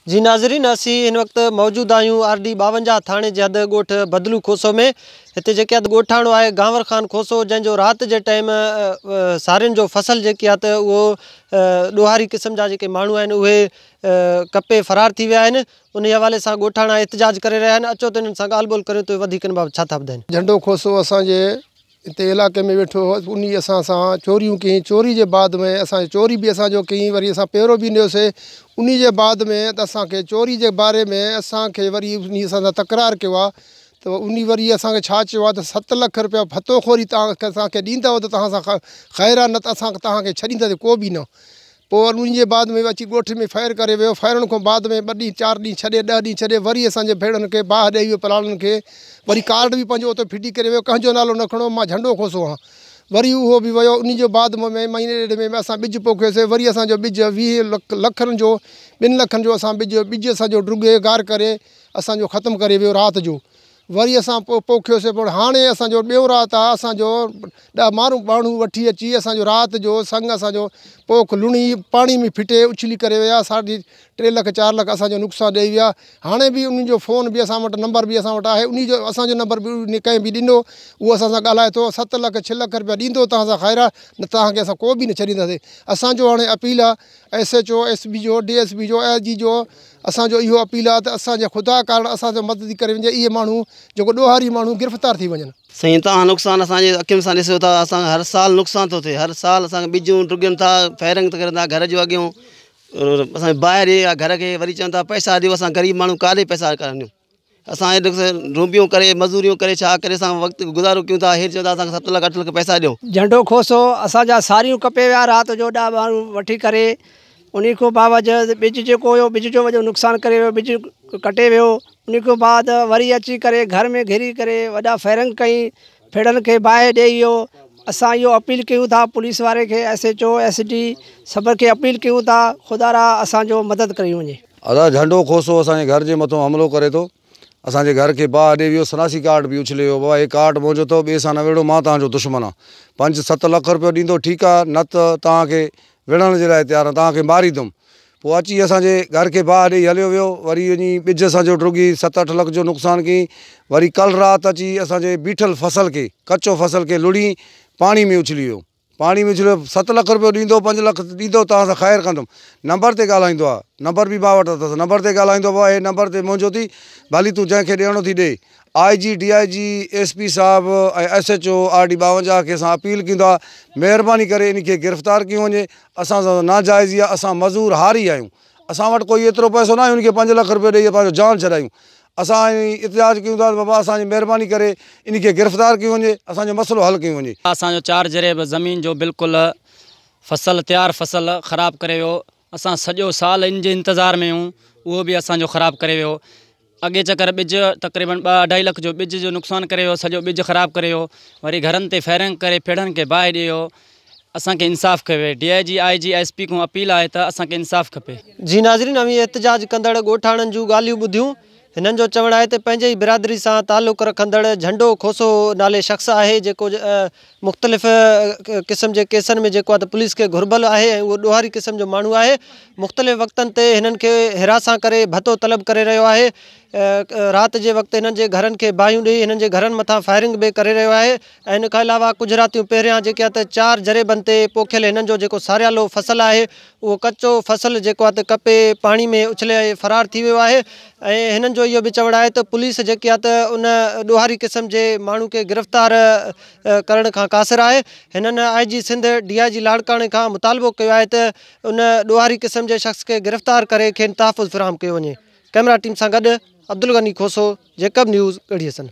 जी नाज़रीन, असी इन वक्त मौजूद आयूँ RD 52 थाने जे हद गोठ बदलू खोसो में। इत्ते जेके हद गोठाणो आहे गांवर खान खोसो, जंहिंजो रात जे टाइम सारियुनि जो फसल जेकी आहे त उहो ॾोहारी क़िस्म जा जेके माण्हू आहिनि उहे कपे फरार थी विया आहिनि। उन हवाले सां ॻोठाणा एहतिजाज करे रहिया आहिनि। अचो त इन्हनि सां ॻाल्हि ॿोल करियूं त वधीक इन बाबति छा था ॿुधाइनि। झंडो खोसो असांजे इते इलाइक़े में वेठो हो, उन असां चोरियूं कई। चोरी जे बाद में असां चोरी भी असांजो कई, वरी असां पहिरों भी ॾियोसीं। उन जे बाद में त असांखे चोरी जे बारे में असांखे वरी उन सां तकरार कयो आहे त उन वरी असांखे छा चयो आहे त 7 लाख रुपया भतोखोरी तव्हां असांखे ॾींदव त तव्हां सां ख़ैर आहे, न त असां तव्हांखे छॾींदासीं को बि न। पोइ उन जे बाद में अची ॻोठ में फायर करे वियो। फायरण खां बाद में 2 ॾींहं 4 ॾींहं छॾे 10 ॾींहं छॾे वरी असांजे भेणनि खे बाहि ॾेई वियो, पलाणनि खे। वरी कार्ड भी पंहिंजो उते फिटी करे वियो, कंहिंजो नालो न खणो, मां झंडो खोसो आहियां। वरी उहो बि वियो। उन जो बाद में महीने ॾेढ में असां ॿिज पोखियोसीं। वरी असांजो ॿिज 20 लखनि जो 2 लखनि जो असां ॿिज असांजो ड्रुगे गार करे असांजो ख़तमु करे वियो राति जो। वरी असां पोखियोसीं। पोइ हाणे असांजो ॿियो राति आहे। असांजो 10 माण्हू वठी अची असांजो राति जो संग असांजो पोख लुणी पाणी में फिटे उछली करे विया। 3.5 लख 4 लख असांजो नुक़सानु ॾेई विया। हाणे बि उन्हनि जो फ़ोन बि असां वटि, नंबर बि असां वटि आहे। उन जो असांजो नंबर बि कंहिं बि ॾिनो, उहो असां सां ॻाल्हाए थो। 7 लख 6 लख रुपया ॾींदो तव्हां सां ख़ैर आहे, न तव्हांखे असां को बि न छॾींदासीं। असांजो हाणे अपील आहे SHO SP जो, DSP जो, IG जो, असांजो इहो अपील आहे त असांजे ख़ुदा कारण असांजो मदद करे वञे। इहे माण्हू जेको ॾोहारी माण्हू गिरफ़्तार थी वञनि। सही तव्हां नुक़सानु असांजे अखियुनि सां ॾिसो था। असां हर साल नुक़सानु थो थिए। हर साल असांखे ॿिजूं ड्रुगनि था, फायरिंग था करनि था घर जो अॻियूं। असांजे ॿाहिरि या घर खे वरी चवनि था पैसा ॾियो। असां ग़रीब माण्हू काॾे पैसा करणियूं। असां हेॾे रूबियूं करे मज़ूरियूं करे छा करे असां वक़्तु गुज़ारो कयूं था। हे चवंदा असांखे 7 लख 8 लख पैसा ॾियो। झंडो खोसो असांजा सारियूं कपे विया राति जो 10 माण्हू वठी करे। उन खां बावजूदि ॿिज जेको हुयो, ॿिज जो वॾो नुक़सानु करे वियो, ॿिज कटे वियो। उन खां बाद वरी अची करे घर में घिरी करे वॾा फायरिंग कई, फेड़नि खे बाहि ॾेई वियो। असां इहो अपील कयूं था पुलिस वारे खे, SHO SD सभ खे अपील कयूं था, ख़ुदा रा असांजो मदद करी वञे। अदा झंडो खोसो असांजे घर जे मथां हमलो करे थो। असांजे घर खे बाहि ॾेई वियो। सनासी कार्ड बि उछले वियो। बाबा हे कार्ड मुंहिंजो अथव, ॿिए सां न विढ़ो, मां तव्हांजो दुश्मन आहे। 5-7 लख रुपयो ॾींदो ठीकु आहे, न त तव्हांखे विढ़ण जे लाइ तयारु आहे, तव्हांखे मारींदुमि। पोइ अची असांजे घर खे बाहि ॾेई हलियो वियो। वरी वञी ॿिज असांजो ड्रुगी 7-8 लख जो नुक़सानु कई। वरी कल्ह राति अची असांजे बीठल फसल खे, कचो फसल खे लुड़ी पाणी में उछली वियो। पाणी में उछलियो। 7 लख रुपयो ॾींदो, 5 लख ॾींदो, तव्हां सां ख़ैर कंदुमि। नंबर ते ॻाल्हाईंदो आहे, नंबर बि मां वटि अथसि। नंबर ते ॻाल्हाईंदो आहे, हे नंबर ते मुंहिंजो थी, भली तूं जंहिंखे ॾियणो थी ॾे। IG DIG SP साहिबु ऐं SHO RD 52 खे असां अपील कंदो आहे, महिरबानी करे इन खे गिरफ़्तार कयो वञे। असां सां नाजाइज़ी आहे। असां मज़ूर हारी आहियूं। असां वटि कोई एतिरो पैसो न आहे उनखे 5 लख रुपयो ॾेई पंहिंजो जान छॾायूं। असां एहतिजाज कयूं था बाबा असांजी महिरबानी करे इन खे गिरफ़्तार कयो वञे, असांजो मसइलो हल कयो वञे। असांजो 4 जरेब ज़मीन जो बिल्कुलु फसल तयारु फसल ख़राबु करे वियो। असां सॼो साल इन जे इंतज़ार में हूं, उहो बि असांजो ख़राबु करे वियो। अॻे चकर ॿिज तक़रीबन 2-2.5 लख जो ॿिज जो नुक़सानु करे वियो, सॼो ॿिज ख़राबु करे वियो। वरी घरनि ते फायरिंग करे फेड़नि खे बाहि ॾियो। असांखे इंसाफ़ खपे। DIG IG SP खां अपील आहे त असांखे इंसाफ़ खपे। जी नाज़रीन, अवी एहतिजाज कंदड़ ॻोठाणनि जूं ॻाल्हियूं ॿुधियूं। हिननि जो चवणु आहे त पंहिंजे ई बिरादरी सां तालुक़ रखंदड़ झंडो खोसो नाले शख़्स आहे, जेको मुख़्तलिफ़ क़िस्म जे केसनि में जेको आहे त पुलिस खे घुर्बल आहे ऐं उहो ॾोहारी क़िस्म जो माण्हू आहे। मुख़्तलिफ़ वक़्तनि ते हिननि खे हिरासां करे भतो तलब करे रहियो आहे। राति जे वक़्तु हिननि जे घरनि खे बाहियूं ॾेई हिननि जे घरनि मथां फायरिंग बि करे रहियो आहे। ऐं इन खां अलावा कुझु रातियूं पहिरियां जेके आहे त 4 जरेबनि ते पोखियल हिननि जो जेको सारियालो फसल आहे, उहो कचो फसल जेको आहे त कपे पाणी में उछले फरार थी वियो आहे। ऐं हिननि जो इहो बि चवणु आहे त पुलिस जेकी आहे त उन ॾोहारी क़िस्म जे माण्हू खे गिरफ़्तार करण खां क़ासिर आहे। हिननि IG सिंध DIG लाड़काणे खां मुतालबो कयो आहे त उन ॾोहारी क़िस्म जे शख़्स खे गिरफ़्तार करे खेनि तहफ़ुज़ फ़राहम कयो वञे। कैमरा टीम सां गॾु अब्दुल गनी खोसो, जेकब न्यूज़, गढ़ी हसन।